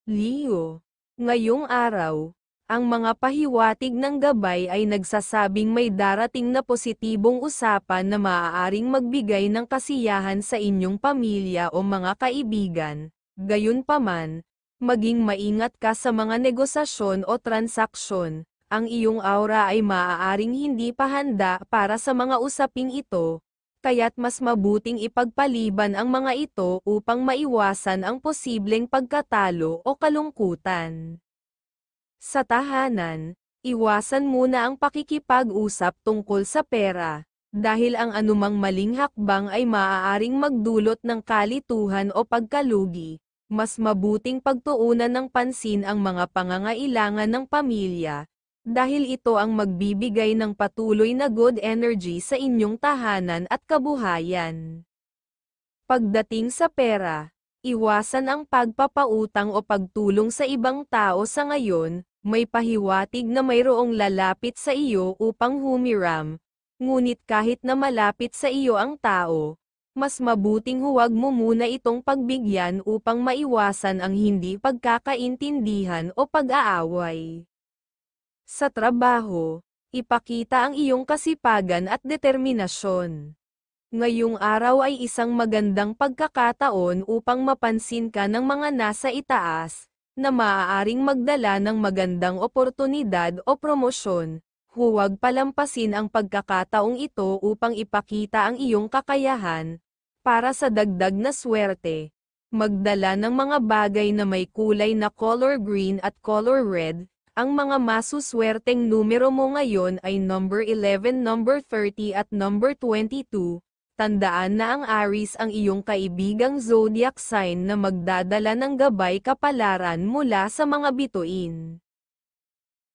Leo. Ngayong araw, ang mga pahiwatig ng gabay ay nagsasabing may darating na positibong usapan na maaaring magbigay ng kasiyahan sa inyong pamilya o mga kaibigan. Gayunpaman, maging maingat ka sa mga negosasyon o transaksyon. Ang iyong aura ay maaaring hindi pa handa para sa mga usaping ito, kaya't mas mabuting ipagpaliban ang mga ito upang maiwasan ang posibleng pagkatalo o kalungkutan. Sa tahanan, iwasan muna ang pakikipag-usap tungkol sa pera, dahil ang anumang maling hakbang ay maaaring magdulot ng kalituhan o pagkalugi. Mas mabuting pagtuunan ng pansin ang mga pangangailangan ng pamilya, dahil ito ang magbibigay ng patuloy na good energy sa inyong tahanan at kabuhayan. Pagdating sa pera, iwasan ang pagpapautang o pagtulong sa ibang tao sa ngayon. May pahiwatig na mayroong lalapit sa iyo upang humiram, ngunit kahit na malapit sa iyo ang tao, mas mabuting huwag mo muna itong pagbigyan upang maiwasan ang hindi pagkakaintindihan o pag-aaway. Sa trabaho, ipakita ang iyong kasipagan at determinasyon. Ngayong araw ay isang magandang pagkakataon upang mapansin ka ng mga nasa itaas, na maaaring magdala ng magandang oportunidad o promosyon. Huwag palampasin ang pagkakataong ito upang ipakita ang iyong kakayahan. Para sa dagdag na swerte, magdala ng mga bagay na may kulay na color green at color red. Ang mga masuswerteng numero mo ngayon ay number 11, number 30 at number 22. Tandaan na ang Aries ang iyong kaibigang zodiac sign na magdadala ng gabay kapalaran mula sa mga bituin.